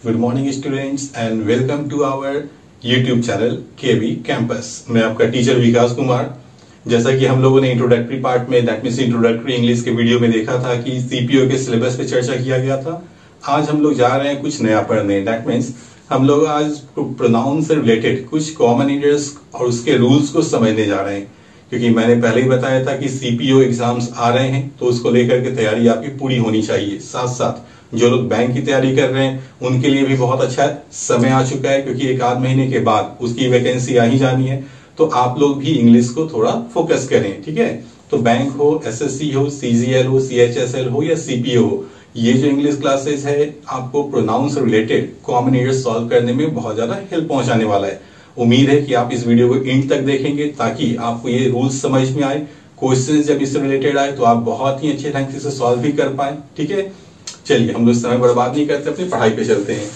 Good morning students and welcome to our YouTube channel KV campus. मैं आपका teacher विकास कुमार। जैसा कि हम लोगों ने इंट्रोडक्टरी पार्ट में दैट मींस इंट्रोडक्टरी इंग्लिश के वीडियो में देखा था कि सीपीओ के सिलेबस पे चर्चा किया गया था। आज हम लोग जा रहे हैं कुछ नया पढ़ने। दैट मींस हम लोग आज प्रोनाउन से रिलेटेड कुछ कॉमन एरियर्स और उसके रूल्स को समझने जा रहे हैं, क्योंकि मैंने पहले ही बताया था कि सीपीओ एग्जाम्स आ रहे हैं तो उसको लेकर के तैयारी आपकी पूरी होनी चाहिए। साथ साथ जो लोग बैंक की तैयारी कर रहे हैं उनके लिए भी बहुत अच्छा समय आ चुका है, क्योंकि एक आध महीने के बाद उसकी वैकेंसी आ ही जानी है। तो आप लोग भी इंग्लिश को थोड़ा फोकस करें, ठीक है। तो बैंक हो, एसएससी हो, सीजीएल हो, सीएचएसएल हो या सीपीओ हो, ये जो इंग्लिश क्लासेस है आपको प्रोनाउन से रिलेटेड कॉमन एरियर्स सॉल्व करने में बहुत ज्यादा हेल्प पहुंचाने वाला है। उम्मीद है कि आप इस वीडियो को एंड तक देखेंगे ताकि आपको ये रूल्स समझ में आए। क्वेश्चन जब इससे रिलेटेड आए तो आप बहुत ही अच्छे ढंग से सॉल्व भी कर पाए, ठीक है। चलिए हम लोग समय बर्बाद नहीं करते, अपनी पढ़ाई पे चलते हैं।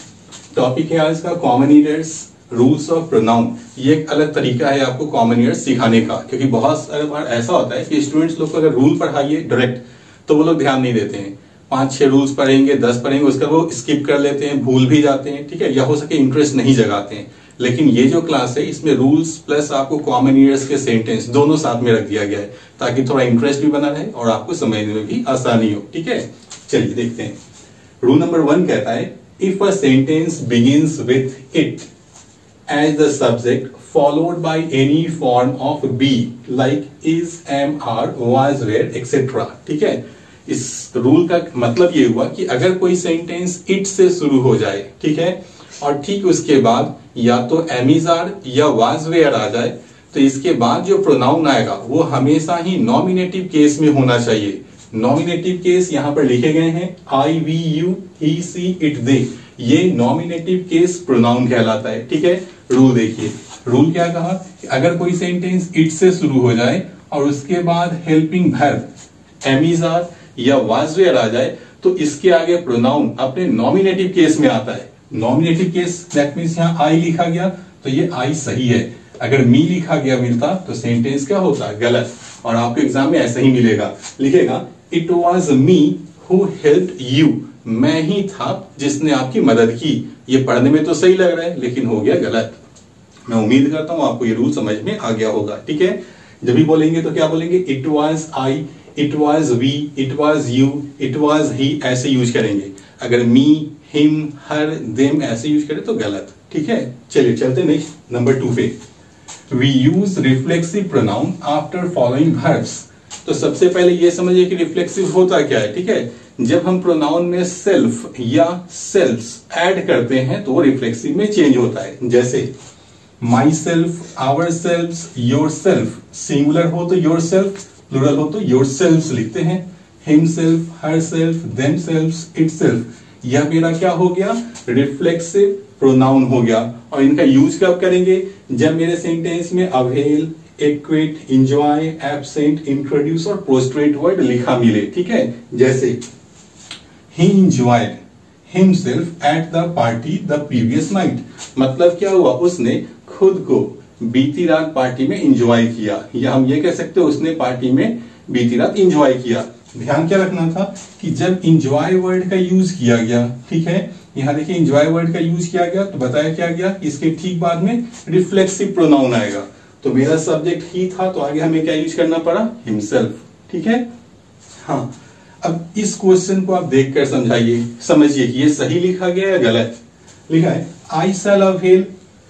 टॉपिक है आज का common arrears, rules of pronoun. ये एक अलग तरीका है आपको कॉमन एरियर्स सिखाने का, क्योंकि बहुत सारे बार ऐसा होता है कि स्टूडेंट्स लोग को अगर रूल पढ़ाइए डायरेक्ट तो वो लोग ध्यान नहीं देते हैं। 5-6 रूल्स पढ़ेंगे, 10 पढ़ेंगे, उसका वो स्किप कर लेते हैं, भूल भी जाते हैं, ठीक है, या हो सके इंटरेस्ट नहीं जगाते हैं। लेकिन ये जो क्लास है इसमें रूल्स प्लस आपको कॉमन एरियर्स के सेंटेंस दोनों साथ में रख दिया गया है ताकि थोड़ा इंटरेस्ट भी बना रहे और आपको समझने में भी आसानी हो, ठीक है। चलिए देखते हैं। रूल नंबर 1 कहता है, if a sentence begins with it as the subject followed by any form of be like is, am, are, was, were etcetera, ठीक है। इस रूल का मतलब ये हुआ कि अगर कोई सेंटेंस इट से शुरू हो जाए, ठीक है, और ठीक उसके बाद या तो एम, इज, आर या वाज, वेयर आ जाए, तो इसके बाद जो प्रोनाउन आएगा वो हमेशा ही नॉमिनेटिव केस में होना चाहिए। नॉमिनेटिव केस यहां पर लिखे गए हैं, I, we, you, he, she, it, they. ये नॉमिनेटिव केस प्रोनाउन कहलाता है, ठीक है। रूल देखिए, रूल क्या कहा कि अगर कोई सेंटेंस इट से शुरू हो जाए और उसके बाद helping verb am, is, are या वाज, वेयर आ जाए तो इसके आगे प्रोनाउन अपने नॉमिनेटिव केस में आता है। नॉमिनेटिव केस दैट मींस यहां आई लिखा गया तो ये आई सही है। अगर मी लिखा गया मिलता तो सेंटेंस क्या होता, गलत। और आपके एग्जाम में ऐसा ही मिलेगा, लिखेगा it was me who helped you, मैं ही था जिसने आपकी मदद की। ये पढ़ने में तो सही लग रहा है लेकिन हो गया गलत। मैं उम्मीद करता हूं आपको ये रूल समझ में आ गया होगा, ठीक है। जब भी बोलेंगे तो क्या बोलेंगे, it was I, it was we, it was you, it was he, ऐसे यूज करेंगे। अगर मी, हिम, हर, देम ऐसे यूज करें तो गलत, ठीक है। चलिए चलते नेक्स्ट नंबर 2 पे। We use reflexive pronoun after following verbs. तो सबसे पहले ये समझिए कि रिफ्लेक्सिव होता क्या है, ठीक है। जब हम प्रोनाउन में सेल्फ या सेल्फ्स ऐड करते हैं तो वो रिफ्लेक्सिव में चेंज होता है। जैसे my self, our self, your self, singular हो तो योर सेल्फ, प्लूरल हो तो योर सेल्फ लिखते हैं। Him self, her self, them self, it self, यह मेरा क्या हो गया, रिफ्लेक्सिव प्रोनाउन हो गया। और इनका यूज कब करेंगे, जब मेरे सेंटेंस में avail, equity, enjoy, absent, introduce और प्रोस्ट्रेट वर्ड लिखा मिले, ठीक है। जैसे ही enjoyed himself at the party the previous night, मतलब क्या हुआ, उसने खुद को बीती रात पार्टी में इंजॉय किया, या हम ये कह सकते हैं उसने पार्टी में बीती रात इंजॉय किया। ध्यान क्या रखना था कि जब इंजॉय वर्ड का यूज किया गया, ठीक है, यहां देखिए इंजॉय वर्ड का यूज किया गया तो बताया क्या गया, इसके ठीक बाद में रिफ्लेक्सिव प्रोनाउन आएगा। तो मेरा सब्जेक्ट ही था तो आगे हमें क्या यूज करना पड़ा, हिमसेल्फ, ठीक है। हाँ, अब इस क्वेश्चन को आप देखकर समझिए कि ये सही लिखा गया या गलत। लिखा है आई shall avail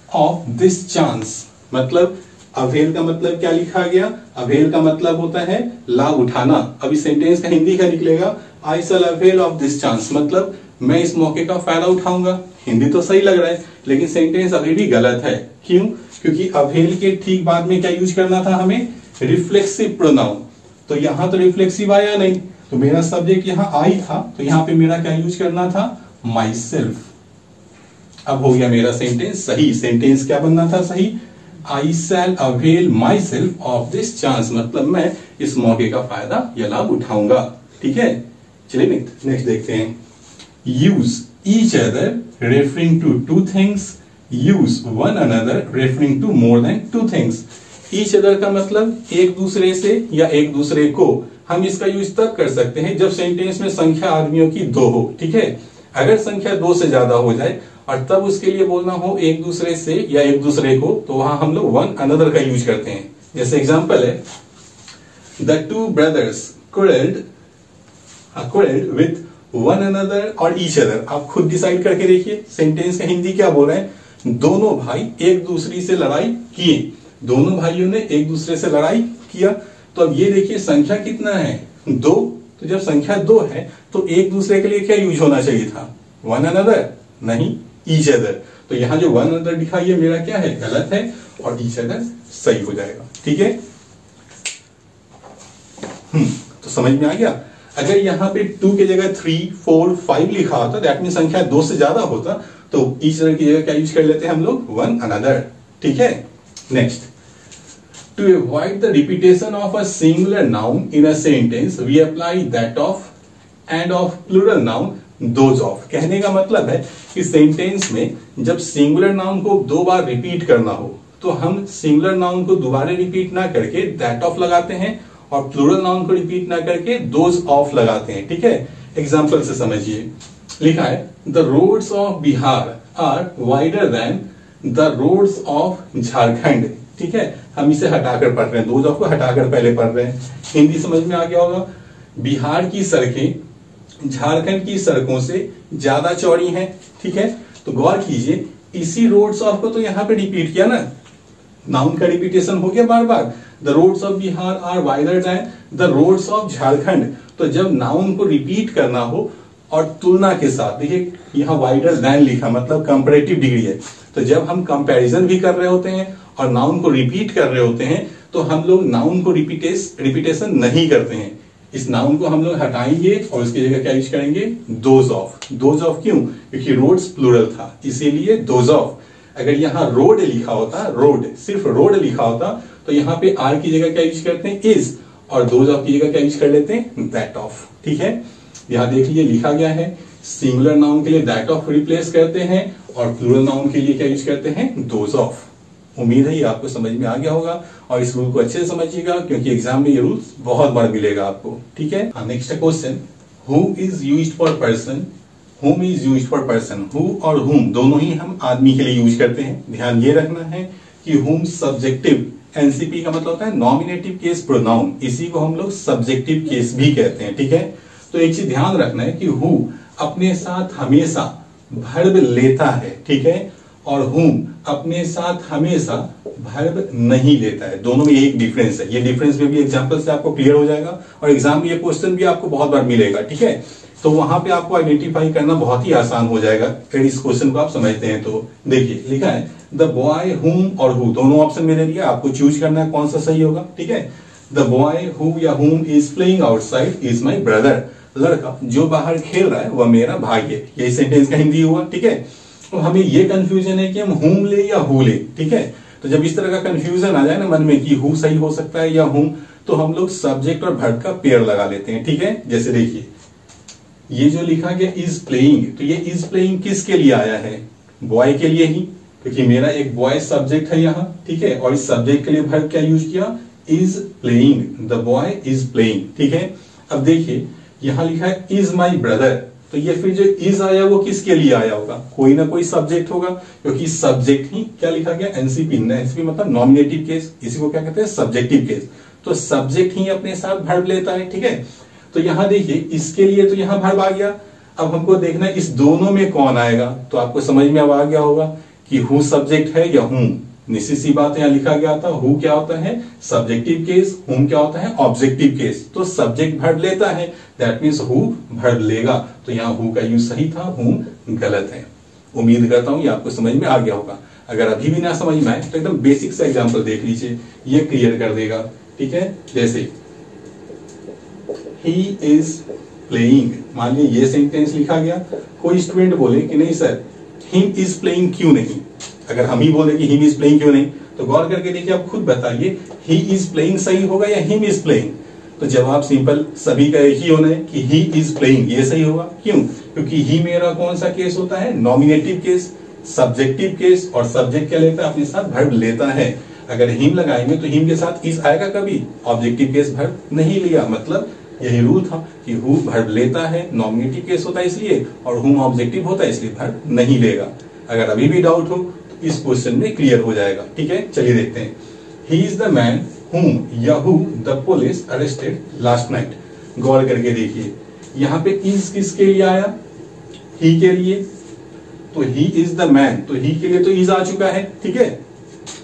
of this chance, मतलब अवेल का मतलब क्या लिखा गया, अवेल का मतलब होता है लाभ उठाना। अभी सेंटेंस का हिंदी का निकलेगा, आई shall avail of this chance, मतलब मैं इस मौके का फायदा उठाऊंगा। हिंदी तो सही लग रहा है लेकिन सेंटेंस अभी भी गलत है। क्यों, क्योंकि अवेल के ठीक बाद में क्या यूज करना था हमें, रिफ्लेक्सिव प्रोनाउन। तो यहां तो रिफ्लेक्सिव आया नहीं, तो मेरा सब्जेक्ट यहां आई था तो यहां पे मेरा क्या यूज करना था, माई सेल्फ। अब हो गया मेरा सेंटेंस सही। सेंटेंस क्या बनना था सही, I shall avail myself of this chance, मतलब मैं इस मौके का फायदा या लाभ उठाऊंगा, ठीक है। चलिए नेक्स्ट देखते हैं। Use each other referring to 2 things, use one another referring to more than 2 things. Each other का मतलब एक दूसरे से या एक दूसरे को। हम इसका यूज तब कर सकते हैं जब सेंटेंस में संख्या आदमियों की 2 हो, ठीक है। अगर संख्या 2 से ज्यादा हो जाए और तब उसके लिए बोलना हो एक दूसरे से या एक दूसरे को, तो वहां हम लोग वन अनदर का यूज करते हैं। जैसे एग्जांपल है, the two brothers quarreled with one another और each other। आप खुद डिसाइड करके देखिए सेंटेंस का हिंदी क्या बोल रहे हैं। दोनों भाई एक दूसरे से लड़ाई किए, दोनों भाइयों ने एक दूसरे से लड़ाई किया। तो अब ये देखिए संख्या कितना है, 2। तो जब संख्या 2 है तो एक दूसरे के लिए क्या यूज होना चाहिए था, वन अनदर, नहीं ईच अदर। तो यहां जो वन अनदर दिखा ये मेरा क्या है, गलत है, और ईच अदर सही हो जाएगा। ठीक है, तो समझ में आ गया। अगर यहाँ पे 2 की जगह 3, 4, 5 लिखा होता, दैट मीन संख्या 2 से ज्यादा होता, तो ईच अदर की जगह क्या यूज कर लेते हैं हम लोग, वन अनदर। ठीक है, next, to avoid the repetition of a singular noun in a sentence we apply that of and of plural noun those of. कहने का मतलब है कि सेंटेंस में जब सिंगुलर नाउन को 2 बार रिपीट करना हो तो हम सिंगुलर नाउन को दोबारा रिपीट ना करके दैट ऑफ लगाते हैं, और प्लूरल नाउन को रिपीट ना करके दोज ऑफ लगाते हैं। ठीक है, एग्जांपल से समझिए, लिखा है the roads of Bihar are wider than the roads of Jharkhand. ठीक है, हम इसे हटाकर पढ़ रहे हैं, दोज ऑफ को हटाकर पहले पढ़ रहे हैं। हिंदी समझ में आ गया होगा। बिहार की सड़कें झारखंड की सड़कों से ज्यादा चौड़ी हैं। ठीक है, तो गौर कीजिए, इसी रोड्स ऑफ को तो यहां पे रिपीट किया ना, नाउन का रिपीटेशन हो गया बार बार। The roads of Bihar are wider than the roads of Jharkhand. तो जब नाउन को रिपीट करना हो और तुलना के साथ, देखिए यहाँ वाइडर देन लिखा मतलब कंपैरेटिव डिग्री है, तो जब हम कंपैरिजन भी कर रहे होते हैं और नाउन को रिपीट कर रहे होते हैं तो हम लोग नाउन को रिपीटेशन नहीं करते हैं। इस नाउन को हम लोग हटाएंगे और उसकी जगह क्या यूज करेंगे, दोज ऑफ। दोज ऑफ क्यों, क्योंकि रोड्स प्लूरल था, इसीलिए दोज ऑफ। अगर यहाँ रोड लिखा होता, रोड सिर्फ रोड लिखा होता, तो यहाँ पे आर की जगह क्या यूज करते हैं, इज, और दोज ऑफ की जगह क्या यूज कर लेते हैं, दैट ऑफ। ठीक है, यहाँ देख लीजिए लिखा गया है सिंगुलर नाउन के लिए दैट ऑफ रिप्लेस करते हैं और प्लूरल नाउन के लिए क्या यूज करते हैं, दोज ऑफ। उम्मीद है ये आपको समझ में आ गया होगा, और इस रूल को अच्छे से समझिएगा क्योंकि एग्जाम में ये रूल बहुत बार मिलेगा आपको। ठीक है, next question, who is used for person, whom is used for person। who और whom दोनों ही हम आदमी के लिए यूज करते हैं। ध्यान ये रखना है कि whom सब्जेक्टिव, एनसीपी का मतलब होता है नॉमिनेटिव केस प्रोनाउन, इसी को हम लोग सब्जेक्टिव केस भी कहते हैं। ठीक है, तो एक चीज ध्यान रखना है कि who अपने साथ हमेशा वर्ब लेता है। ठीक है, और whom अपने साथ हमेशा वर्ब नहीं लेता है। दोनों में एक डिफरेंस है, ये डिफरेंस में भी एग्जांपल से आपको क्लियर हो जाएगा, और एग्जाम में ये क्वेश्चन भी आपको बहुत बार मिलेगा। ठीक है, तो वहां पे आपको आइडेंटिफाई करना बहुत ही आसान हो जाएगा फिर इस क्वेश्चन को आप समझते हैं। तो देखिए लिखा है द बॉय हुम और हु, दोनों ऑप्शन में दे दिया, आपको चूज करना है कौन सा सही होगा। ठीक है, द बॉय हु या हुम is playing outside is my brother. लड़का जो बाहर खेल रहा है वह मेरा भाई है, यही सेंटेंस का हिंदी हुआ। ठीक है, तो हमें ये कंफ्यूजन है कि हम हुम ले या हु ले। ठीक है, तो जब इस तरह का कंफ्यूजन आ जाए ना मन में कि हु सही हो सकता है या हुम, तो हम लोग सब्जेक्ट और वर्ब का पेयर लगा लेते हैं। ठीक है, जैसे देखिए ये जो लिखा गया इज प्लेइंग, तो ये इज प्लेइंग किसके लिए आया है, बॉय के लिए ही, क्योंकि मेरा एक बॉय सब्जेक्ट है यहाँ। ठीक है, और इस सब्जेक्ट के लिए वर्ब क्या यूज किया, is playing, the boy is playing. ठीक है, अब देखिए यहाँ लिखा है इज माई ब्रदर, तो ये फिर जो इज आया वो किसके लिए आया होगा, कोई ना कोई सब्जेक्ट होगा, क्योंकि सब्जेक्ट ही क्या लिखा गया, एनसीपी। एनसीपी मतलब नॉमिनेटिव केस, इसी को क्या कहते हैं, सब्जेक्टिव केस। तो सब्जेक्ट ही अपने साथ वर्ब लेता है। ठीक है, तो यहां देखिए इसके लिए तो यहां वर्ब आ गया, अब हमको देखना है इस दोनों में कौन आएगा। तो आपको समझ में अब आ गया होगा कि हु सब्जेक्ट है या हुम। निश्चित सी बात है, यहां लिखा गया था हु क्या होता है, सब्जेक्टिव केस, हुम क्या होता है, ऑब्जेक्टिव केस। तो सब्जेक्ट वर्ब लेता है, दैट मीन्स हु वर्ब लेगा, तो यहाँ हु का यूज सही था, हुम गलत है। उम्मीद करता हूं ये आपको समझ में आ गया होगा। अगर अभी भी ना समझ में आए तो एकदम बेसिक सा एग्जाम्पल देख लीजिए, ये क्लियर कर देगा। ठीक है, जैसे ही इज प्लेइंग, मान लीजिए ये सेंटेंस लिखा गया, कोई स्टूडेंट बोले कि नहीं सर हिम इज प्लेइंग क्यों नहीं। अगर हम ही बोले कि हिम इज प्लेइंग क्यों नहीं, तो गौर करके देखिए, आप खुद बताइए ही इज प्लेइंग सही होगा या हिम इज प्लेइंग। तो जवाब सिंपल सभी का एक ही होना है कि ही इज प्लेइंग, ये सही होगा। क्यों, क्योंकि ही मेरा कौन सा केस होता है, नॉमिनेटिव केस, सब्जेक्टिव केस, और सब्जेक्ट क्या लेता है, अपने साथ वर्ब लेता है। अगर हिम लगाएंगे तो हिम के साथ इज आएगा कभी, ऑब्जेक्टिव केस वर्ब नहीं लिया, मतलब यही रूल था कि हु वर्ब लेता है, नॉमिनेटिव केस होता है इसलिए, और हुम ऑब्जेक्टिव होता है इसलिए वर्ब नहीं लेगा। अगर अभी भी डाउट हो तो इस क्वेश्चन में क्लियर हो जाएगा। ठीक है, चलिए देखते हैं। ही इज द मैन whom या who the police arrested last night। गौर करके देखिए, यहाँ पे इज किसके लिए आया? ही के लिए। तो ही इज द मैन, तो ही के लिए तो इज आ चुका है। ठीक है,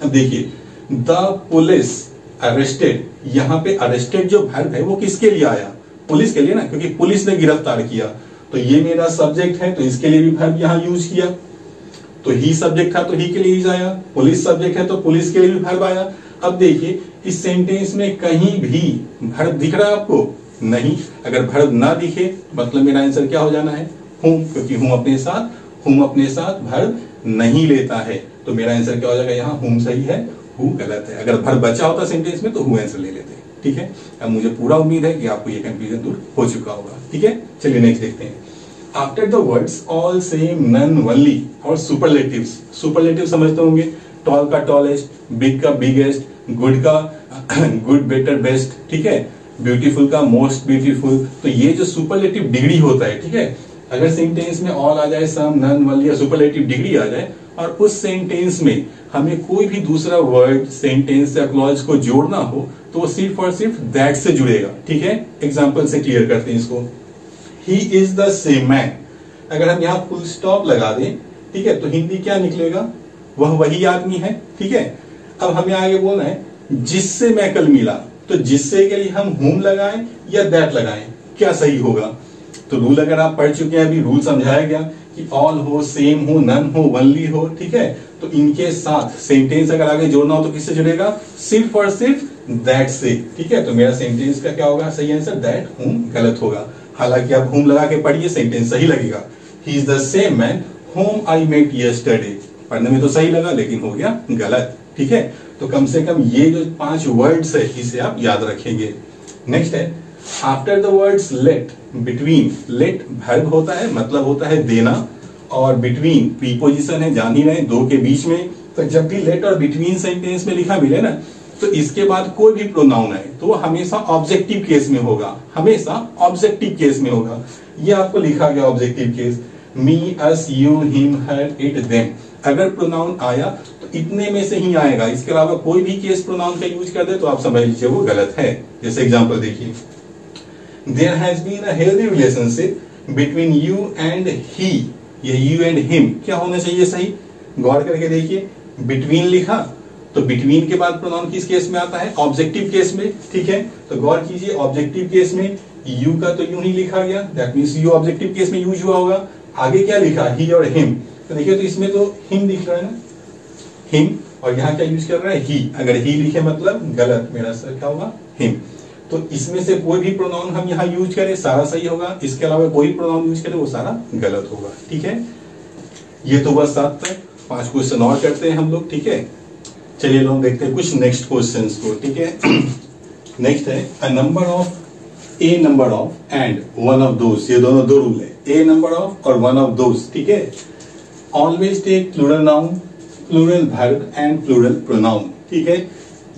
अब देखिए द पुलिस अरेस्टेड, यहाँ पे अरेस्टेड जो वर्ब है वो किसके लिए आया? पुलिस के लिए ना, क्योंकि पुलिस ने गिरफ्तार किया। तो ये मेरा सब्जेक्ट है तो इसके लिए भी वर्ब यहाँ यूज किया। तो ही सब्जेक्ट था तो ही के लिए इज आया, पुलिस सब्जेक्ट है तो पुलिस के लिए भी वर्ब आया। अब देखिए इस सेंटेंस में कहीं भी वर्ब दिख रहा है आपको? नहीं। अगर वर्ब ना दिखे मतलब मेरा आंसर क्या हो जाना है? हुम, क्योंकि हुम अपने साथ वर्ब नहीं लेता है। तो मेरा आंसर क्या हो जाएगा? यहाँ हुम सही है, हु गलत है। अगर वर्ब बचा होता सेंटेंस में तो हु आंसर ले लेते। ठीक है, अब मुझे पूरा उम्मीद है कि आपको ये कंफ्यूजन दूर हो चुका होगा। ठीक है, चलिए नेक्स्ट देखते हैं। After the words all, same, none, only और सुपरलेटिव्स। सुपरलेटिव समझते होंगे, टॉल का टॉलेस्ट, बिग का बिगेस्ट, गुड का गुड, बेटर, बेस्ट। ठीक है, ब्यूटीफुल का मोस्ट ब्यूटीफुल। तो ये जो सुपरलेटिव डिग्री होता है, ठीक है, अगर सेंटेंस में ऑल आ जाए, सम, नन, ओनली या सुपरलेटिव डिग्री आ जाए और उस सेंटेंस में हमें कोई भी दूसरा वर्ड, सेंटेंस या क्लॉज को जोड़ना हो तो वो सिर्फ और सिर्फ दैट से जुड़ेगा। ठीक है, एग्जांपल से क्लियर करते हैं इसको। ही इज द सेम मैन, अगर हम यहाँ फुल स्टॉप लगा दें, ठीक है, तो हिंदी क्या निकलेगा? वह वही आदमी है। ठीक है, अब हमें आगे बोलना है जिससे मैं कल मिला। तो जिससे के लिए हम हुम लगाएं या दैट लगाएं, क्या सही होगा? तो रूल अगर आप पढ़ चुके हैं, अभी रूल समझाया गया कि ऑल हो, सेम हो, नन हो, ओनली हो। ठीक है, तो इनके साथ सेंटेंस अगर आगे जोड़ना हो तो किससे जुड़ेगा? सिर्फ और सिर्फ दैट से। ठीक है, तो मेरा सेंटेंस का क्या होगा? सही आंसर दैट हुम गलत होगा। हालांकि आप हुम लगा के पढ़िए, सेंटेंस सही लगेगा। He is the same man whom I met yesterday, पढ़ने में तो सही लगा लेकिन हो गया गलत। ठीक है, तो कम से कम ये जो 5 वर्ड्स है इसे आप याद रखेंगे। नेक्स्ट है after the words let, between. Let verb होता है, मतलब होता है देना, और बिटवीन प्रीपोजिशन है, जान ही रहे, दो के बीच में। तो जब भी लेट और बिटवीन सेंटेंस में लिखा मिले ना, तो इसके बाद कोई भी प्रोनाउन है तो वो हमेशा ऑब्जेक्टिव केस में होगा, हमेशा ऑब्जेक्टिव केस में होगा। ये आपको लिखा गया objective case, me, us, you, him, her, it, them. अगर प्रोनाउन आया तो इतने में से ही आएगा, इसके अलावा कोई भी केस प्रोनाउन का यूज कर दे तो आप समझ लीजिए वो गलत है। जैसे एग्जांपल देखिए, there has been a healthy relationship between you and he. ये यू एंड हिम क्या होना चाहिए? सही। गौर करके देखिए, बिटवीन लिखा तो बिटवीन के बाद प्रोनाउन किस केस में आता है? ऑब्जेक्टिव केस में। ठीक है, तो गौर कीजिए, ऑब्जेक्टिव केस में यू का तो यूं ही लिखा गया, that means you objective case में यूज हुआ होगा। आगे क्या लिखा? ही और हिम। तो देखिए, तो इसमें तो हिम दिख रहा है ना, हिम, और यहाँ क्या यूज कर रहा है? ही। अगर ही लिखे मतलब गलत, मेरा सर क्या होगा? हिम। तो इसमें से कोई भी प्रोनाउन हम यहाँ यूज करें सारा सही होगा, इसके अलावा कोई प्रोनाउन यूज करें वो सारा गलत होगा। ठीक है, ये तो बस 7 तक, 5 क्वेश्चन और करते हैं हम लोग। ठीक है, चलिए लोग देखते हैं कुछ नेक्स्ट क्वेश्चंस को। ठीक है, नेक्स्ट है a number of, a number of and one of those. ये दोनों दो रूल है, ए नंबर ऑफ और वन ऑफ दोस। ठीक है, always take plural noun, plural verb and plural pronoun. ठीक है,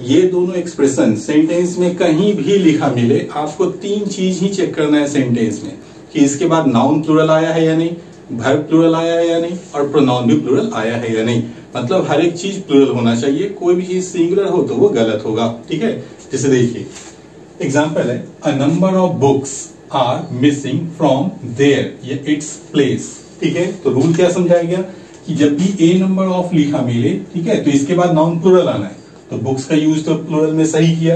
ये दोनों एक्सप्रेशन सेंटेंस में कहीं भी लिखा मिले, आपको 3 चीज ही चेक करना है सेंटेंस में कि इसके बाद नाउन प्लूरल आया है या नहीं, वर्ब प्लूरल आया है या नहीं, और प्रोनाउन भी प्लूरल आया है या नहीं। मतलब हर एक चीज प्लूरल होना चाहिए, कोई भी चीज सिंगुलर हो तो वो गलत होगा। ठीक है, जैसे देखिए एग्जाम्पल है a number of books are missing from their या इट्स प्लेस। ठीक है, तो रूल क्या समझाया गया कि जब भी ए नंबर ऑफ लिखा मिले, ठीक है, तो इसके बाद नाउन प्लूरल आना है। तो बुक्स का यूज तो प्लूरल में सही किया,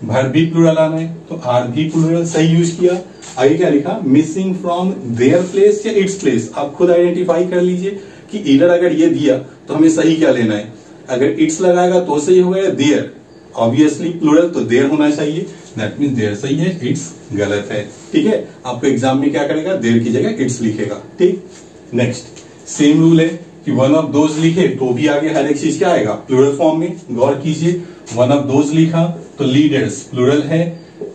वर्ब भी प्लूरल आना है तो आर भी प्लूरल सही यूज किया। आगे क्या लिखा? मिसिंग फ्रॉम देयर प्लेस या इट्स प्लेस। आप खुद आइडेंटिफाई कर लीजिए कि इधर अगर ये दिया तो हमें सही क्या लेना है। अगर इट्स लगाएगा तो सही होगा या देयर, ऑब्वियसली प्लूरल तो देयर होना चाहिए, दैट मींस देयर सही है, इट्स गलत है। ठीक है, आपको एग्जाम में क्या करेगा? देयर की जगह इट्स लिखेगा। ठीक, नेक्स्ट सेम रूल है कि वन ऑफ दोज लिखे तो भी आगे हर एक चीज क्या आएगा? प्लूरल फॉर्म में। गौर कीजिए, वन ऑफ दोज लिखा तो लीडर्स प्लूरल है,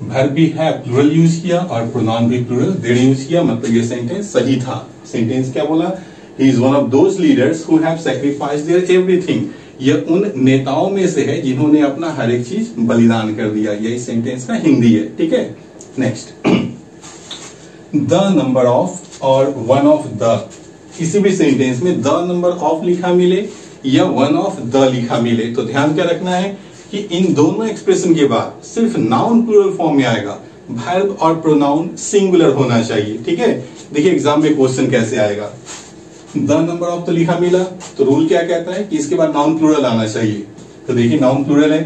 वर्ब भी है प्लूरल यूज किया, और प्रोनाउन भी प्लूरल देयर यूज किया, मतलब ये सेंटेंस सही था। सेंटेंस क्या बोला? He is one of those leaders who have sacrificed their everything. ये उन नेताओं में से है जिन्होंने अपना हर एक चीज बलिदान कर दिया। यही सेंटेंस का हिंदी है। ठीक है, नेक्स्ट, द नंबर ऑफ और वन ऑफ द, किसी भी सेंटेंस में द नंबर ऑफ लिखा मिले या वन ऑफ द लिखा मिले तो ध्यान क्या रखना है कि इन दोनों एक्सप्रेशन के बाद सिर्फ नाउन प्लूरल फॉर्म में आएगा, वर्ब और प्रोनाउन सिंगुलर होना चाहिए। ठीक है, देखिए एग्जाम में क्वेश्चन कैसे आएगा। द नंबर ऑफ तो लिखा मिला तो रूल क्या कहता है कि इसके बाद नाउन प्लूरल आना चाहिए। तो देखिए नाउन प्लूरल है,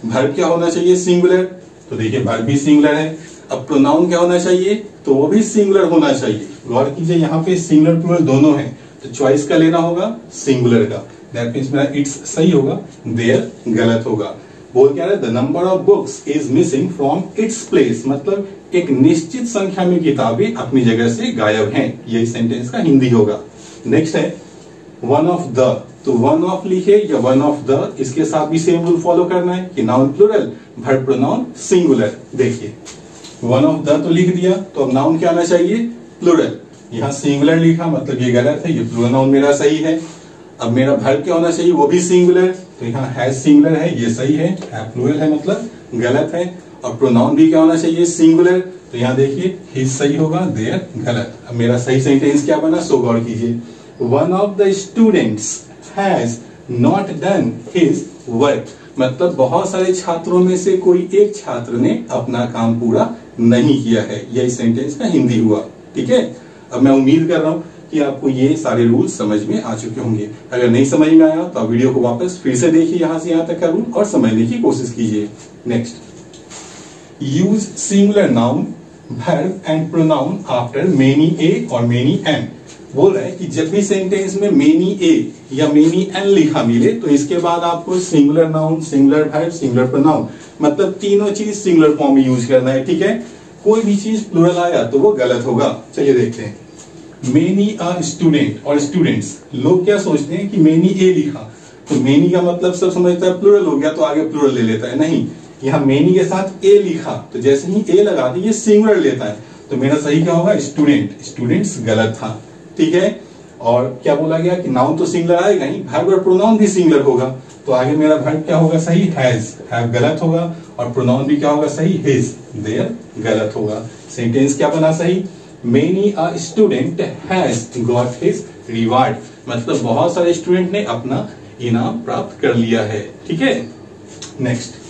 वर्ब क्या होना चाहिए सिंगुलर, तो देखिए वर्ब भी सिंगुलर है। अब प्रोनाउन क्या होना चाहिए, तो वो भी सिंगुलर होना चाहिए। गौर कीजिए यहाँ पे सिंगुलर प्लूरल दोनों हैं, तो चॉइस का लेना होगा सिंगुलर का। दैट मींस मेरा इट्स सही होगा, देयर गलत होगा। बोल क्या रहा है, the number of books is missing from its place, मतलब एक निश्चित संख्या में किताबें अपनी जगह से गायब हैं। यही सेंटेंस का हिंदी होगा। नेक्स्ट है वन ऑफ द, तो वन ऑफ लिखे या वन ऑफ द, इसके साथ भी सेम रूल फॉलो करना है कि noun plural, verb pronoun singular. देखिए वन ऑफ द तो लिख दिया, तो अब नाउन क्या आना चाहिए प्लूरल। यहाँ सिंगुलर लिखा मतलब ये गलत है, ये प्लूरल नाउन मेरा सही है। अब मेरा वर्ब क्या होना चाहिए, वो भी सिंगुलर, तो यहाँ हैज सिंगुलर है, ये सही है। हैव प्लूरल है मतलब गलत है। और प्रोनाउन भी क्या होना चाहिए सिंगुलर, तो यहाँ देखिए हिज सही होगा, देयर गलत। अब मेरा सही सेंटेंस क्या बना, सो गौर कीजिए, one of the students has not done his work, मतलब बहुत सारे छात्रों में से कोई एक छात्र ने अपना काम पूरा नहीं किया है। यही सेंटेंस का हिंदी हुआ। ठीक है, अब मैं उम्मीद कर रहा हूं कि आपको ये सारे रूल समझ में आ चुके होंगे। अगर नहीं समझ में आया तो आप वीडियो को वापस फिर से देखिए, यहां से यहां तक का रूल, और समझने की कोशिश कीजिए। Next, use singular noun verb and pronoun after many ए और मेनी एन। बोल रहा है कि जब भी सेंटेंस में मेनी ए या मेनी एन लिखा मिले तो इसके बाद आपको singular noun, singular verb, singular pronoun, मतलब तीनों चीज सिंगुलर फॉर्म में यूज करना है। ठीक है, कोई भी चीज प्लूरल आया तो वो गलत होगा। चलिए देखते हैं, मेनी अ स्टूडेंट और स्टूडेंट्स, लोग क्या सोचते हैं कि मेनी ए लिखा तो मेनी का मतलब सब समझता है प्लूरल हो गया तो आगे प्लूरल ले लेता है। नहीं, यहाँ मेनी के साथ ए लिखा तो जैसे ही ए लगा दी ये सिंगुलर लेता है, तो मेरा सही क्या होगा स्टूडेंट, स्टूडेंट्स गलत था। ठीक है, और क्या बोला गया कि नाउन तो सिंगुलर आएगा ही, वर्ब और प्रोनाउन भी सिंगुलर होगा, तो आगे मेरा वर्ब क्या होगा सही हैज, हैव गलत होगा, और प्रोनाउन भी क्या होगा सही हिज, देयर गलत होगा। सेंटेंस क्या बना सही, many a student has got his reward, मतलब बहुत सारे स्टूडेंट ने अपना इनाम प्राप्त कर लिया है। ठीक है, नेक्स्ट,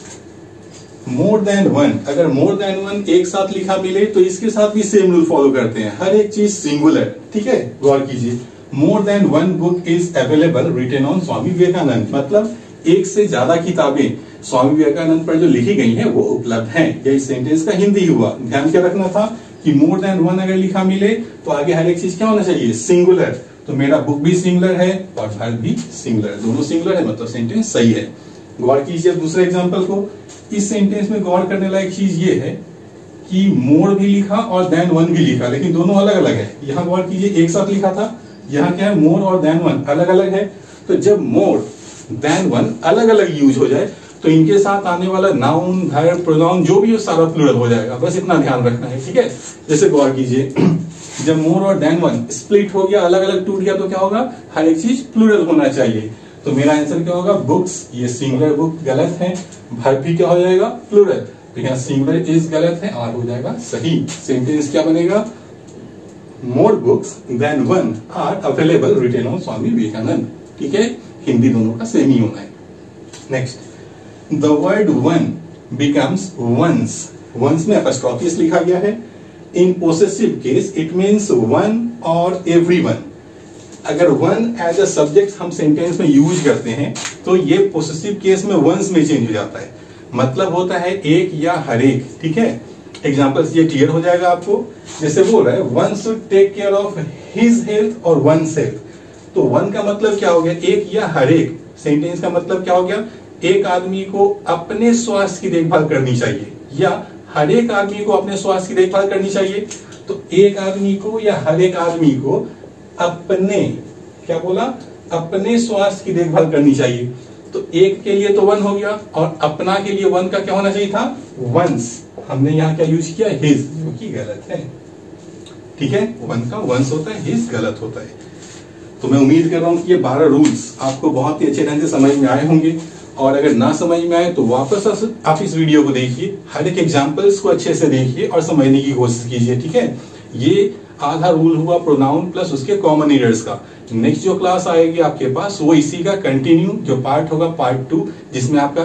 मोर देन वन, अगर मोर देन वन एक साथ लिखा मिले तो इसके साथ भी सेम रूल फॉलो करते हैं, हर एक चीज सिंगुलर। ठीक है, गौर कीजिए, more than one book is available written on Swami Vivekananda, मतलब एक से ज्यादा किताबें स्वामी विवेकानंद पर जो लिखी गई हैं वो उपलब्ध हैं। यही सेंटेंस का हिंदी हुआ। ध्यान क्या रखना था कि मोर देन वन अगर लिखा मिले तो आगे हर एक चीज क्या होना चाहिए सिंगुलर, तो मेरा बुक भी सिंगुलर है और वर्ब भी सिंगुलर, दोनों सिंगुलर है, मतलब सेंटेंस सही है। गौर कीजिए दूसरे एग्जाम्पल को। इस सेंटेंस में गौर करने लायक चीज ये है कि मोर भी लिखा और देन वन भी लिखा, लेकिन दोनों अलग अलग है। यहाँ गौर कीजिए एक साथ लिखा था, यहाँ क्या है मोर और देन वन अलग अलग है। तो जब मोर देन वन अलग अलग यूज हो जाए तो इनके साथ आने वाला नाउन, वर्ब, प्रोनाउन जो भी हो सारा प्लूरल हो जाएगा, बस इतना ध्यान रखना है। ठीक है, जैसे गौर कीजिए जब मोर और देन वन स्प्लिट हो गया, अलग अलग टूट गया, तो क्या होगा हर एक चीज प्लूरल होना चाहिए। तो मेरा आंसर क्या होगा बुक्स, ये सिंगुलर बुक गलत है, वर्ब भी क्या हो जाएगा प्लूरल, तो यहाँ सिंगुलर इज गलत है, आर हो जाएगा सही। सेंटेंस क्या बनेगा, more books than one are available written on Swami Vivekananda. ठीक है, हिंदी दोनों का सेम ही होना है। Next, the word one becomes one's, one's में अपॉस्ट्रोफी लिखा गया है। In possessive case it means one और एवरीवन। अगर वन एज अ सब्जेक्ट हम सेंटेंस में यूज करते हैं तो ये पोसेसिव केस में वंस में चेंज हो जाता है, मतलब होता है एक या हर एक। ठीक है, एग्जांपल ये क्लियर हो जाएगा आपको। जैसे बोल रहा है one should take care of his health और वन सेल्फ, तो वन का मतलब क्या हो गया एक या हर एक। सेंटेंस का मतलब क्या हो गया, एक आदमी को अपने स्वास्थ्य की देखभाल करनी चाहिए या हर एक आदमी को अपने स्वास्थ्य की देखभाल करनी चाहिए। तो एक आदमी को या हर एक आदमी को अपने, क्या बोला, अपने स्वास्थ्य की देखभाल करनी चाहिए। तो एक के लिए तो वन हो गया और अपना के लिए वन का क्या होना चाहिए था वंस। हमने यहाँ क्या यूज किया हिज, जो कि गलत है। ठीक है, वन का वंस होता है, हिज गलत होता है। तो मैं उम्मीद कर रहा हूं कि ये 12 रूल्स आपको बहुत ही अच्छे ढंग से समझ में आए होंगे और अगर ना समझ में आए तो वापस आप इस वीडियो को देखिए, हर एक एग्जाम्पल्स को अच्छे से देखिए और समझने की कोशिश कीजिए, ठीक है। ये आधा रूल हुआ प्रोनाउन प्लस उसके कॉमन ईडर्स का। नेक्स्ट जो क्लास आएगी आपके पास वो इसी का कंटिन्यू जो पार्ट होगा, पार्ट 2, जिसमें आपका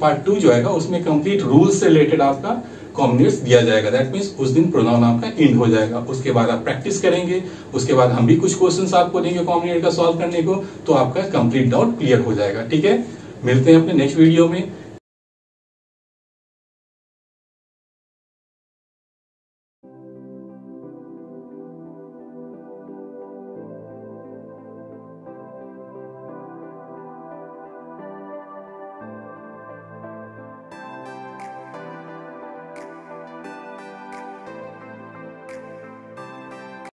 पार्ट 2 जो आएगा उसमें कंप्लीट रूल से रिलेटेड आपका कॉमन ईडर्स दिया जाएगा। दैट मीन्स उस दिन प्रोनाउन आपका एंड हो जाएगा। उसके बाद आप प्रैक्टिस करेंगे, उसके बाद हम भी कुछ क्वेश्चंस आपको देंगे कॉमन ईडर का सॉल्व करने को, तो आपका कंप्लीट डाउट क्लियर हो जाएगा, ठीक है। मिलते हैं अपने नेक्स्ट वीडियो में।